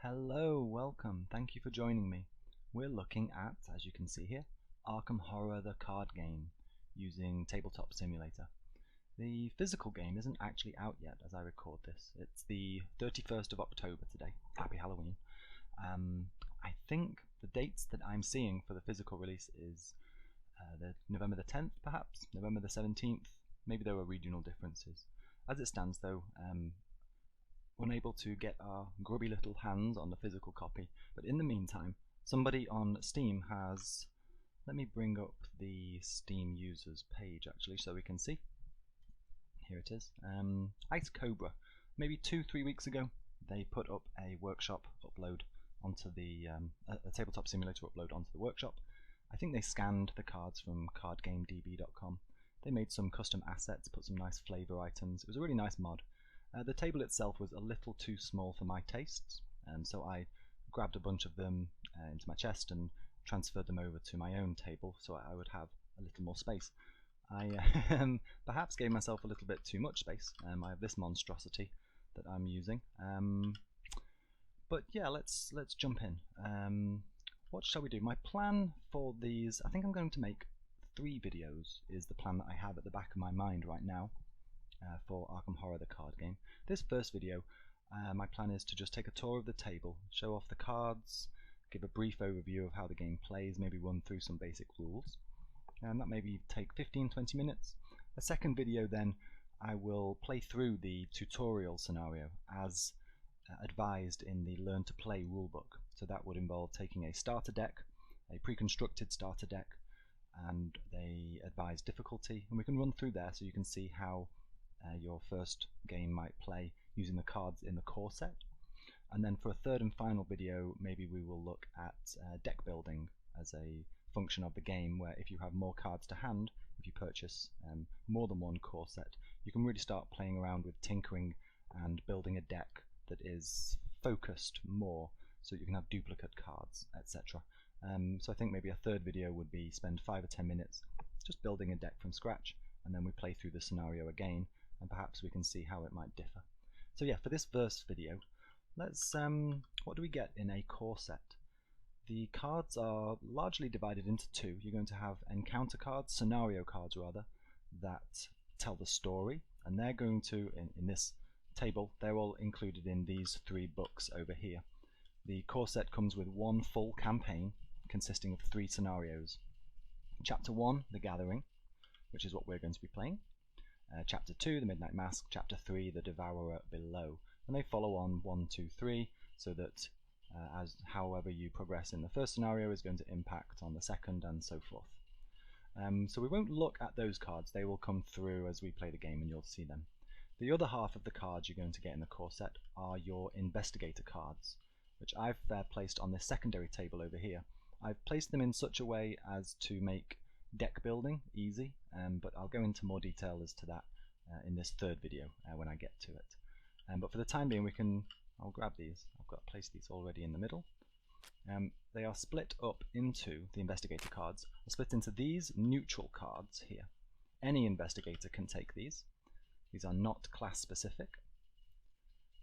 Hello, welcome. Thank you for joining me. We're looking at, as you can see here, Arkham Horror the card game using Tabletop Simulator. The physical game isn't actually out yet as I record this. It's the 31st of October today. Happy Halloween. I think the dates that I'm seeing for the physical release is the November the 10th perhaps, November the 17th. Maybe there were regional differences. As it stands though, unable to get our grubby little hands on the physical copy, but in the meantime somebody on Steam has, let me bring up the Steam users page actually so we can see. Here it is. Ice Cobra, maybe 2-3 weeks ago they put up a workshop upload onto the a tabletop simulator upload onto the workshop. I think they scanned the cards from cardgamedb.com. They made some custom assets, put some nice flavor items. It was a really nice mod. The table itself was a little too small for my tastes, so I grabbed a bunch of them into my chest and transferred them over to my own table so I would have a little more space. I perhaps gave myself a little bit too much space. I have this monstrosity that I'm using, but yeah, let's jump in. What shall we do? My plan for these, I think I'm going to make 3 videos is the plan that I have at the back of my mind right now. For Arkham Horror the card game. This first video, my plan is to just take a tour of the table, show off the cards, give a brief overview of how the game plays, maybe run through some basic rules, and that maybe take 15-20 minutes. A second video then I will play through the tutorial scenario as advised in the Learn to Play rulebook. So that would involve taking a starter deck, a pre-constructed starter deck, and the advised difficulty, and we can run through there so you can see how your first game might play using the cards in the core set. And then for a third and final video, maybe we will look at deck building as a function of the game, where if you have more cards to hand, if you purchase more than one core set, you can really start playing around with tinkering and building a deck that is focused more so you can have duplicate cards, etc. So I think maybe a third video would be spend 5 or 10 minutes just building a deck from scratch, and then we play through the scenario again, and perhaps we can see how it might differ. So yeah, for this first video, let's what do we get in a core set? The cards are largely divided into 2. You're going to have encounter cards, scenario cards rather, that tell the story, and they're going to, in this table, they're all included in these 3 books over here. The core set comes with 1 full campaign consisting of 3 scenarios. Chapter 1, The Gathering, which is what we're going to be playing. Chapter 2, The Midnight Mask. Chapter 3, The Devourer Below. And they follow on 1, 2, 3, so that as however you progress in the first scenario is going to impact on the second, and so forth. So we won't look at those cards. They will come through as we play the game and you'll see them. The other half of the cards you're going to get in the core set are your Investigator cards, which I've placed on this secondary table over here. I've placed them in such a way as to make deck building easy, but I'll go into more detail as to that in this third video when I get to it. But for the time being, I'll grab these. I've got placed these already in the middle. They are split up into the Investigator cards. Are split into these neutral cards here. Any Investigator can take these. These are not class specific,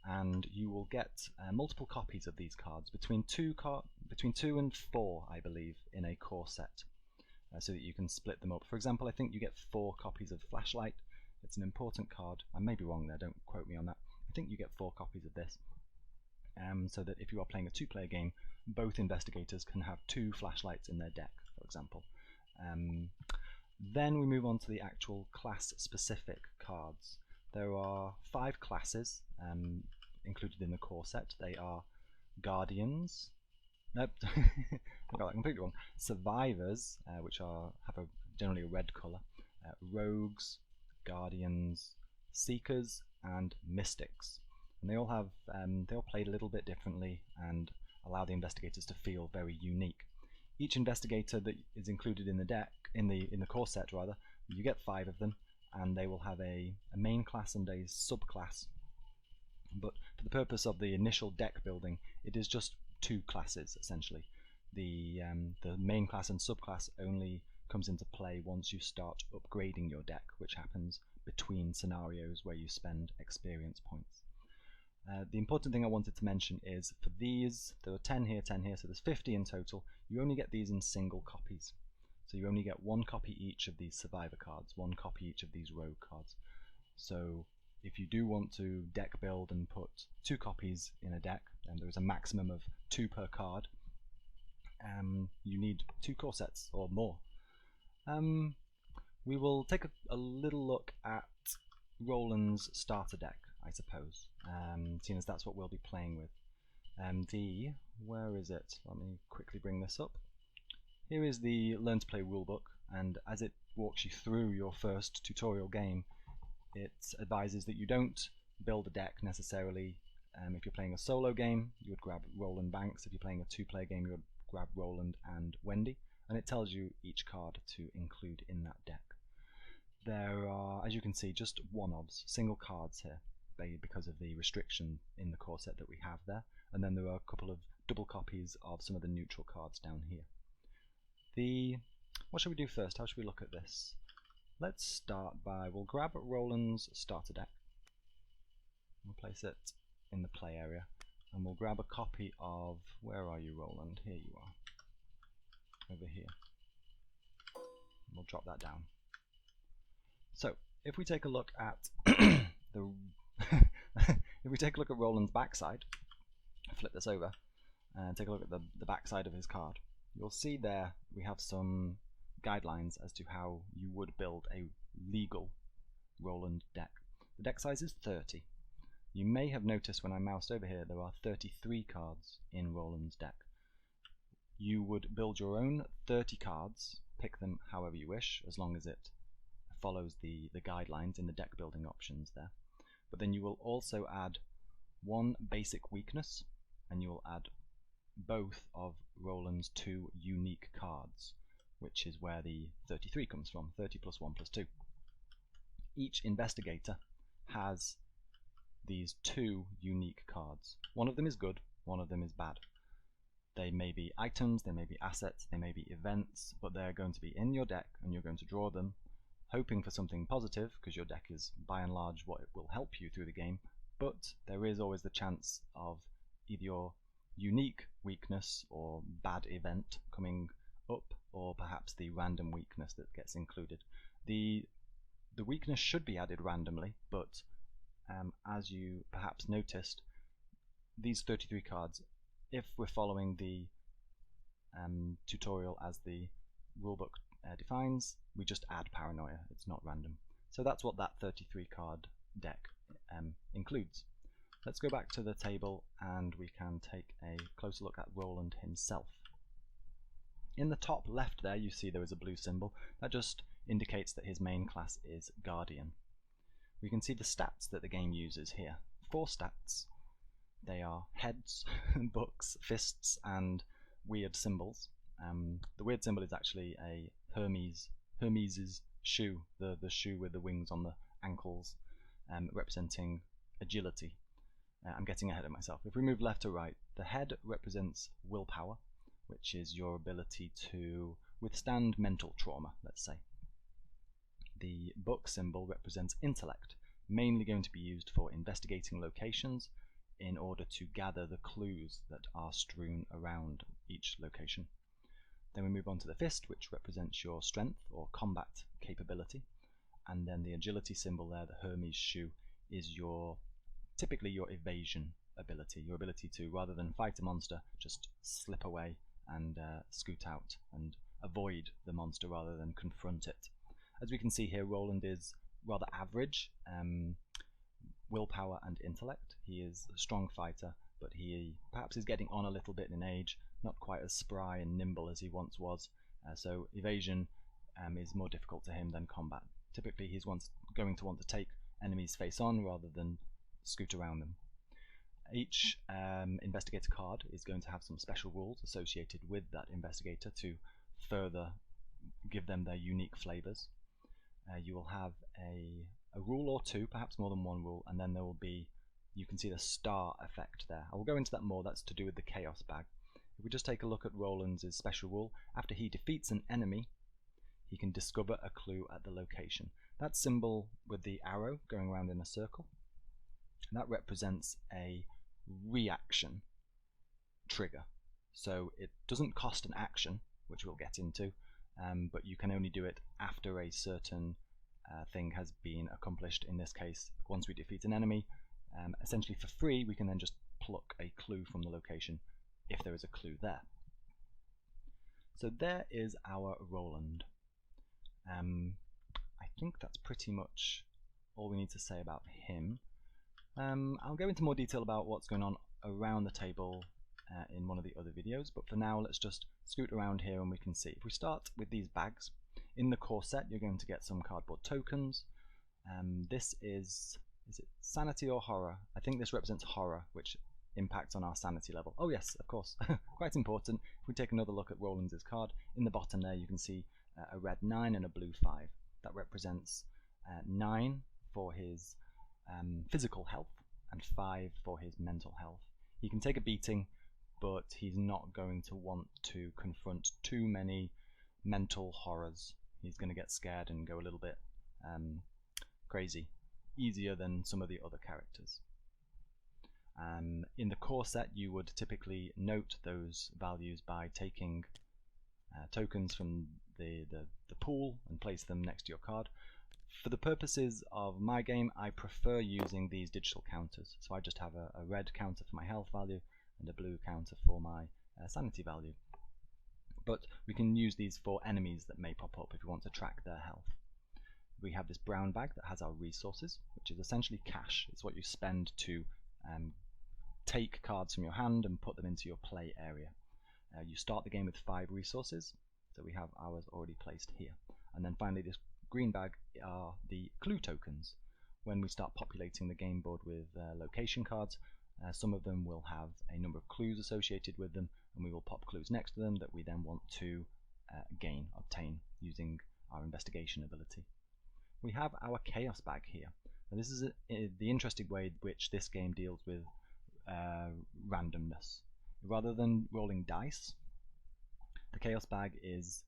and you will get multiple copies of these cards, between 2 and 4, I believe, in a core set. So that you can split them up. For example, I think you get 4 copies of Flashlight. It's an important card. I may be wrong there, don't quote me on that. I think you get 4 copies of this. So that if you are playing a 2-player game, both Investigators can have 2 Flashlights in their deck, for example. Then we move on to the actual class-specific cards. There are 5 classes included in the core set. They are Guardians. Nope, I got that completely wrong. Survivors, which have generally a red colour, Rogues, Guardians, Seekers, and Mystics. And they all have they all played a little bit differently and allow the Investigators to feel very unique. Each Investigator that is included in the deck, in the core set rather, you get 5 of them, and they will have a main class and a subclass. But for the purpose of the initial deck building, it is just 2 classes essentially. The main class and subclass only comes into play once you start upgrading your deck, which happens between scenarios where you spend experience points. The important thing I wanted to mention is for these, there are 10 here, 10 here, so there's 50 in total. You only get these in single copies. So you only get one copy each of these survivor cards, one copy each of these rogue cards. So if you do want to deck build and put 2 copies in a deck, and there is a maximum of 2 per card, you need 2 core sets or more. We will take a little look at Roland's starter deck, I suppose, seeing as that's what we'll be playing with. Where is it? Let me quickly bring this up. Here is the Learn to Play rulebook, and as it walks you through your first tutorial game, it advises that you don't build a deck necessarily. If you're playing a solo game, you would grab Roland Banks. If you're playing a 2-player game, you would grab Roland and Wendy, and it tells you each card to include in that deck. There are, as you can see, just one-ofs, single cards here, because of the restriction in the core set that we have there, and then there are a couple of double copies of some of the neutral cards down here. What should we do first? How should we look at this? Let's start by, we'll grab Roland's starter deck, we'll place it in the play area, and we'll grab a copy of, where are you, Roland? Here you are, over here. We'll drop that down. So if we take a look at if we take a look at Roland's backside, flip this over and take a look at the backside of his card, you'll see there we have some guidelines as to how you would build a legal Roland deck. The deck size is 30. You may have noticed when I moused over here there are 33 cards in Roland's deck. You would build your own 30 cards, pick them however you wish, as long as it follows the guidelines in the deck building options there. But then you will also add one basic weakness, and you will add both of Roland's 2 unique cards, which is where the 33 comes from, 30 plus 1 plus 2. Each investigator has these 2 unique cards. One of them is good, one of them is bad. They may be items, they may be assets, they may be events, but they're going to be in your deck and you're going to draw them, hoping for something positive, because your deck is by and large what it will help you through the game, but there is always the chance of either your unique weakness or bad event coming up, or perhaps the random weakness that gets included. The weakness should be added randomly, but as you perhaps noticed, these 33 cards, if we're following the tutorial as the rulebook defines, we just add paranoia, it's not random. So that's what that 33 card deck includes. Let's go back to the table and we can take a closer look at Roland himself. In the top left there you see there is a blue symbol. That just indicates that his main class is Guardian. We can see the stats that the game uses here. 4 stats. They are heads, books, fists, and weird symbols. The weird symbol is actually a Hermes' shoe, the shoe with the wings on the ankles, representing agility. I'm getting ahead of myself. If we move left to right, the head represents willpower, which is your ability to withstand mental trauma, let's say. The book symbol represents intellect, mainly going to be used for investigating locations in order to gather the clues that are strewn around each location. Then we move on to the fist, which represents your strength or combat capability, and then the agility symbol there, the Hermes shoe, is typically your evasion ability, your ability to, rather than fight a monster, just slip away and scoot out and avoid the monster rather than confront it. As we can see here, Roland is rather average, willpower and intellect. He is a strong fighter, but he perhaps is getting on a little bit in age, not quite as spry and nimble as he once was, so evasion is more difficult to him than combat. Typically he's going to want to take enemies face on rather than scoot around them. Each investigator card is going to have some special rules associated with that investigator to further give them their unique flavors. You will have a rule or 2, perhaps more than 1 rule, and then there will be, you can see the star effect there. I will go into that more, that's to do with the chaos bag. If we just take a look at Roland's special rule, after he defeats an enemy, he can discover a clue at the location. That symbol with the arrow going around in a circle That represents a reaction trigger. So it doesn't cost an action, which we'll get into, but you can only do it after a certain thing has been accomplished. In this case, once we defeat an enemy, essentially for free, we can then just pluck a clue from the location if there is a clue there. So there is our Roland. I think that's pretty much all we need to say about him. I'll go into more detail about what's going on around the table in one of the other videos, but for now let's just scoot around here and we can see. If we start with these bags, in the core set you're going to get some cardboard tokens. This is it sanity or horror? I think this represents horror, which impacts on our sanity level. Oh yes, of course, quite important. If we take another look at Roland's card, in the bottom there you can see a red 9 and a blue 5. That represents 9 for his physical health and 5 for his mental health. He can take a beating, but he's not going to want to confront too many mental horrors. He's going to get scared and go a little bit crazy, easier than some of the other characters. In the core set you would typically note those values by taking tokens from the pool and place them next to your card. For the purposes of my game, I prefer using these digital counters. So I just have a red counter for my health value and a blue counter for my sanity value. But we can use these for enemies that may pop up if we want to track their health. We have this brown bag that has our resources, which is essentially cash. It's what you spend to take cards from your hand and put them into your play area. You start the game with 5 resources, so we have ours already placed here. And then finally this green bag are the clue tokens. When we start populating the game board with location cards, some of them will have a number of clues associated with them, and we will pop clues next to them that we then want to obtain using our investigation ability. We have our chaos bag here. And this is the interesting way in which this game deals with randomness. Rather than rolling dice, the chaos bag is,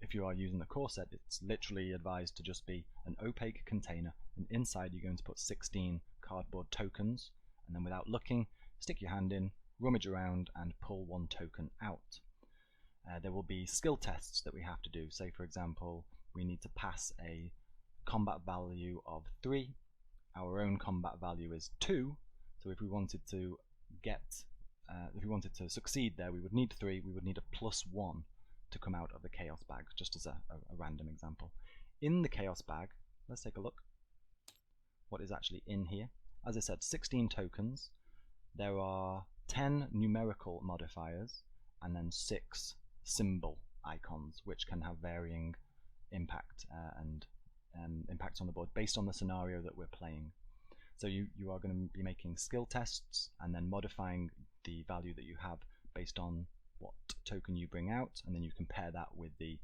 if you are using the core set, it's literally advised to just be an opaque container, and inside you're going to put 16 cardboard tokens, and then without looking, stick your hand in, rummage around and pull 1 token out. There will be skill tests that we have to do. Say for example, we need to pass a combat value of 3. Our own combat value is 2, so if we wanted to succeed there, we would need 3, we would need a +1 to come out of the chaos bag, just as a random example. In the chaos bag, let's take a look what is actually in here. As I said, 16 tokens. There are 10 numerical modifiers and then 6 symbol icons, which can have varying impact and impacts on the board based on the scenario that we're playing. So you are going to be making skill tests and then modifying the value that you have based on what token you bring out, and then you compare that with the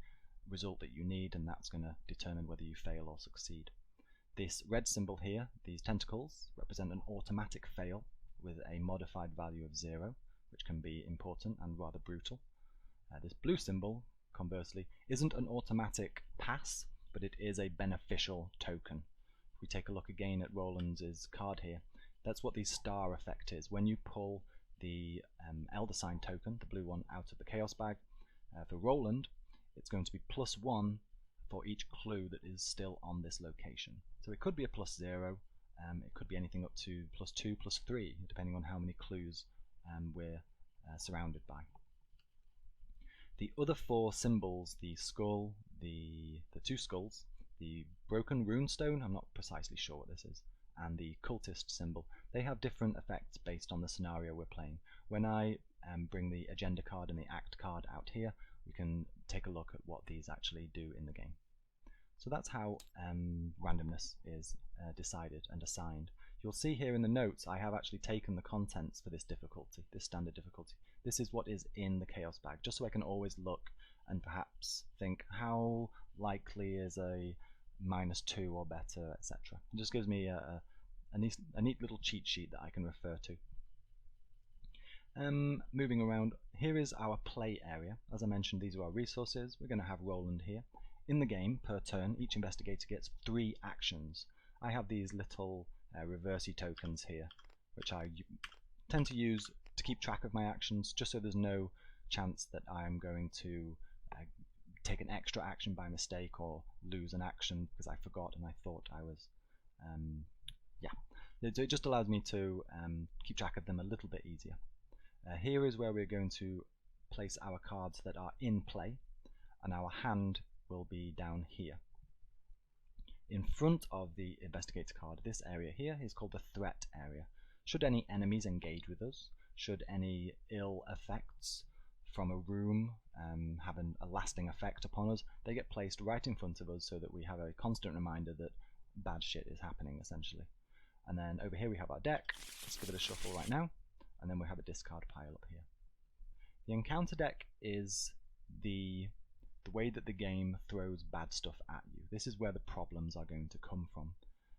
result that you need, and that's going to determine whether you fail or succeed. This red symbol here, these tentacles, represent an automatic fail with a modified value of 0, which can be important and rather brutal. This blue symbol, conversely, isn't an automatic pass, but it is a beneficial token. If we take a look again at Roland's card here, that's what the star effect is. When you pull the Elder Sign token, the blue one, out of the chaos bag, for Roland, it's going to be +1 for each clue that is still on this location. So it could be a +0, it could be anything up to +2, +3, depending on how many clues we're surrounded by. The other 4 symbols, the skull, the 2 skulls, the broken runestone, I'm not precisely sure what this is, and the cultist symbol, they have different effects based on the scenario we're playing. When I bring the agenda card and the act card out here, we can take a look at what these actually do in the game. So that's how randomness is decided and assigned. You'll see here in the notes I have actually taken the contents for this difficulty, this standard difficulty. This is what is in the chaos bag, just so I can always look and perhaps think how likely is a -2 or better, etc. It just gives me a neat little cheat sheet that I can refer to. Moving around, here is our play area. As I mentioned, these are our resources. We're going to have Roland here. In the game, per turn, each investigator gets 3 actions. I have these little reversey tokens here, which I tend to use to keep track of my actions, just so there's no chance that I'm going to take an extra action by mistake or lose an action because I forgot and I thought I was it just allows me to keep track of them a little bit easier. Here is where we're going to place our cards that are in play, and our hand will be down here. In front of the Investigator card, this area here is called the threat area. Should any enemies engage with us, should any ill effects from a room have a lasting effect upon us, they get placed right in front of us so that we have a constant reminder that bad shit is happening, essentially. And then over here we have our deck. Let's give it a shuffle right now, and then we have a discard pile up here. The encounter deck is the way that the game throws bad stuff at you. This is where the problems are going to come from.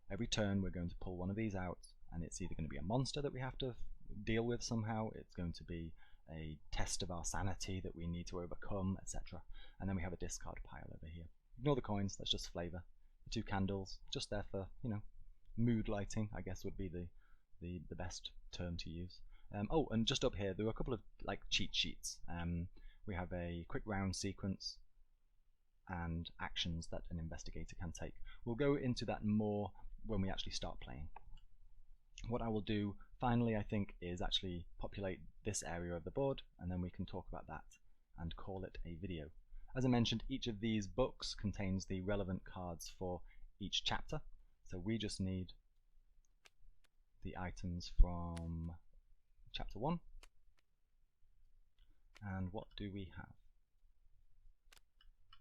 Every turn we're going to pull one of these out, and it's either going to be a monster that we have to deal with somehow, it's going to be a test of our sanity that we need to overcome, etc. And then we have a discard pile over here. Ignore the coins, that's just flavor. The 2 candles, just there for, you know, mood lighting, I guess would be the best term to use. Oh, and just up here there are a couple of like cheat sheets. We have a quick round sequence and actions that an investigator can take. We'll go into that more when we actually start playing. What I will do finally, I think, is actually populate this area of the board, and then we can talk about that and call it a video. As I mentioned, each of these books contains the relevant cards for each chapter, so we just need the items from chapter 1. And what do we have?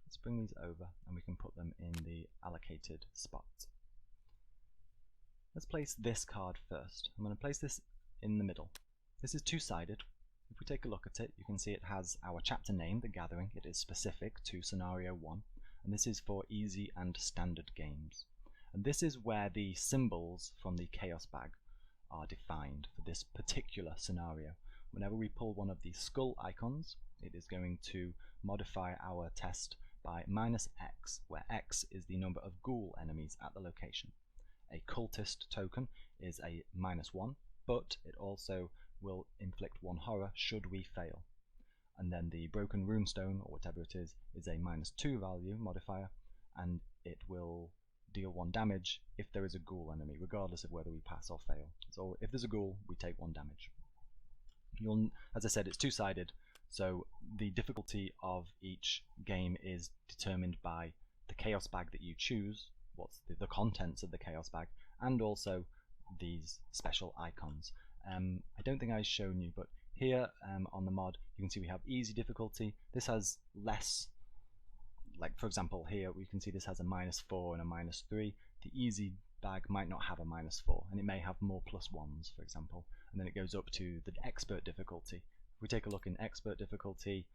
Let's bring these over and we can put them in the allocated spot. Let's place this card first. I'm going to place this in the middle. This is two-sided. If we take a look at it, you can see it has our chapter name, The Gathering. It is specific to scenario 1, and this is for easy and standard games. And this is where the symbols from the Chaos Bag are defined for this particular scenario. Whenever we pull one of the skull icons, it is going to modify our test by -X, where X is the number of ghoul enemies at the location. A cultist token is a -1, but it also will inflict 1 horror should we fail. And then the broken runestone, or whatever it is a -2 value modifier, and it will deal 1 damage if there is a ghoul enemy, regardless of whether we pass or fail. So if there's a ghoul, we take 1 damage. As I said, it's two-sided, so the difficulty of each game is determined by the Chaos Bag that you choose, what's the contents of the Chaos Bag, and also these special icons. I don't think I've shown you, but here on the mod you can see we have easy difficulty. This has less, like for example here we can see this has a -4 and a -3. The easy bag might not have a -4, and it may have more +1s, for example, and then it goes up to the expert difficulty. If we take a look in expert difficulty,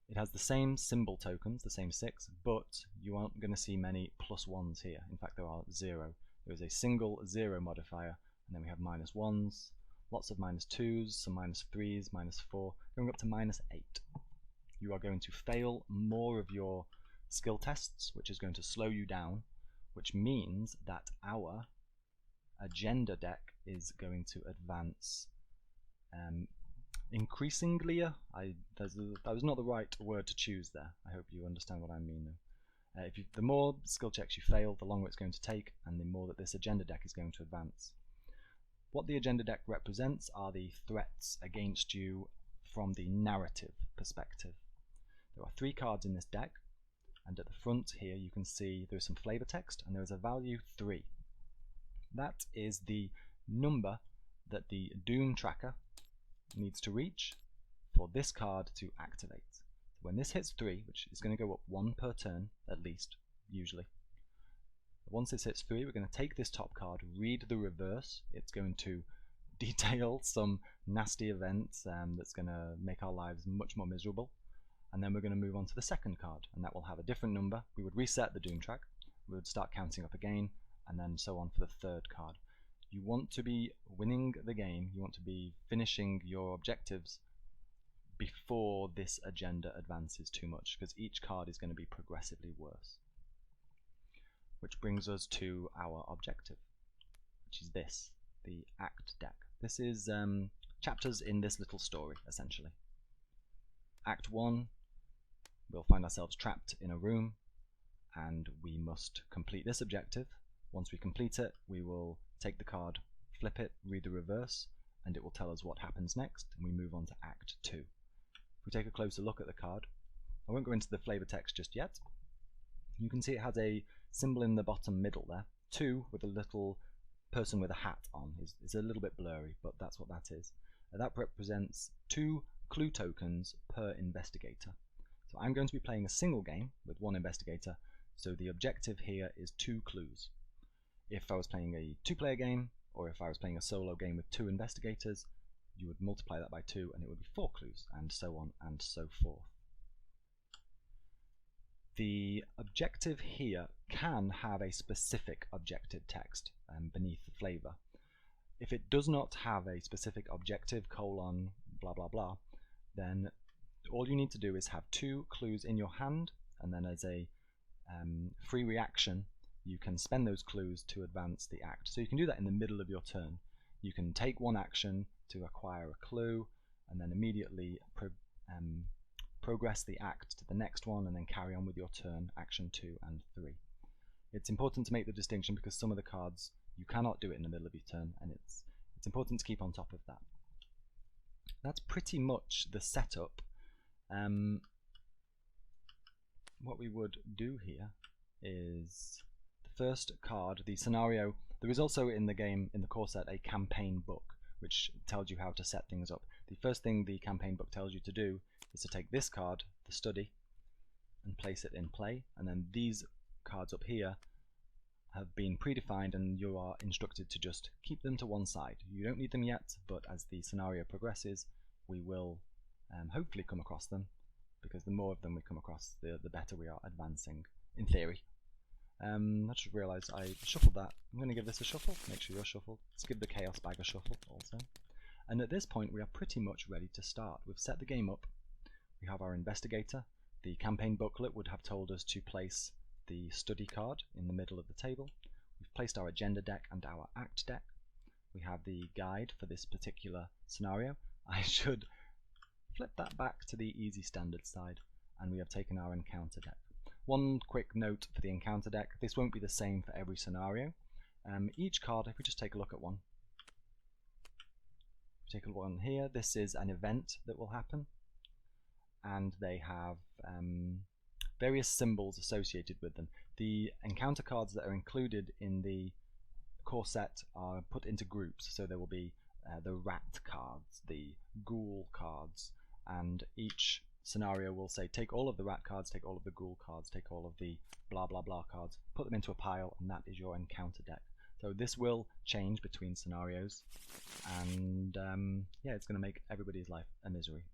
it has the same symbol tokens, the same 6, but you aren't going to see many +1s here. In fact, there are 0. There is a single 0 modifier, and then we have -1s, lots of -2s, some -3s, -4, going up to -8. You are going to fail more of your skill tests, which is going to slow you down, which means that our agenda deck is going to advance increasingly. That was not the right word to choose there. I hope you understand what I mean though. The more skill checks you fail, the longer it's going to take, and the more that this agenda deck is going to advance. What the agenda deck represents are the threats against you from the narrative perspective. There are 3 cards in this deck, and at the front here you can see there's some flavor text, and there is a value 3. That is the number that the Doom tracker needs to reach for this card to activate. So when this hits 3, which is going to go up 1 per turn at least, usually. Once this hits 3, we're going to take this top card, read the reverse. It's going to detail some nasty events that's going to make our lives much more miserable. And then we're going to move on to the second card, and that will have a different number. We would reset the Doom track, we would start counting up again, and then so on for the third card. You want to be winning the game, you want to be finishing your objectives before this agenda advances too much, because each card is going to be progressively worse. Which brings us to our objective. which is this, the Act deck. This is chapters in this little story, essentially. Act 1, we'll find ourselves trapped in a room, and we must complete this objective. Once we complete it, we will take the card, flip it, read the reverse, and it will tell us what happens next, and we move on to Act 2. If we take a closer look at the card, I won't go into the flavor text just yet. You can see it has a symbol in the bottom middle there, 2 with a little person with a hat on. It's a little bit blurry, but that's what that is. That represents 2 clue tokens per investigator. So I'm going to be playing a single game with 1 investigator, so the objective here is 2 clues. If I was playing a 2-player game, or if I was playing a solo game with 2 investigators, you would multiply that by 2 and it would be 4 clues, and so on and so forth. The objective here can have a specific objective text beneath the flavor. If it does not have a specific objective, colon, blah blah blah, then all you need to do is have 2 clues in your hand, and then as a free reaction you can spend those clues to advance the act. So you can do that in the middle of your turn. You can take 1 action to acquire a clue and then immediately progress the act to the next one and then carry on with your turn, action 2 and 3. It's important to make the distinction because some of the cards you cannot do it in the middle of your turn, and it's important to keep on top of that. That's pretty much the setup. What we would do here is the first card, the scenario. There is also in the game, in the core set, a campaign book which tells you how to set things up. The first thing the campaign book tells you to do is to take this card, the study, and place it in play, and then these cards up here have been predefined and you are instructed to just keep them to one side. You don't need them yet, but as the scenario progresses we will hopefully come across them, because the more of them we come across, the better we are advancing, in theory. I just realised I shuffled that. I'm going to give this a shuffle. Make sure you're shuffled. Let's give the Chaos Bag a shuffle also. And at this point we are pretty much ready to start. We've set the game up. We have our investigator. The campaign booklet would have told us to place the study card in the middle of the table. We've placed our agenda deck and our act deck. We have the guide for this particular scenario. I should flip that back to the easy standard side, and we have taken our encounter deck. One quick note for the encounter deck: this won't be the same for every scenario. Each card, if we just take a look at one, take a look on here, this is an event that will happen, and they have various symbols associated with them. The encounter cards that are included in the core set are put into groups, so there will be the rat cards, the ghoul cards, and each scenario will say take all of the rat cards, take all of the ghoul cards, take all of the blah blah blah cards, put them into a pile, and that is your encounter deck. So this will change between scenarios, and yeah, it's going to make everybody's life a misery.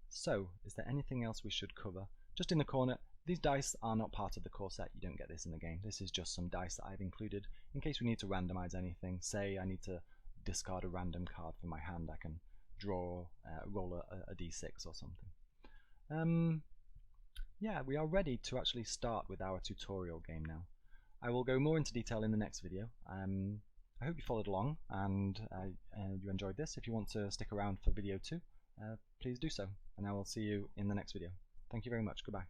So is there anything else we should cover? Just in the corner, these dice are not part of the core set. You don't get this in the game. This is just some dice that I've included in case we need to randomize anything. Say I need to discard a random card from my hand, I can roll a d6 or something. Yeah, we are ready to actually start with our tutorial game now. I will go more into detail in the next video. I hope you followed along and you enjoyed this. If you want to stick around for video 2, please do so, and I will see you in the next video. Thank you very much. Goodbye.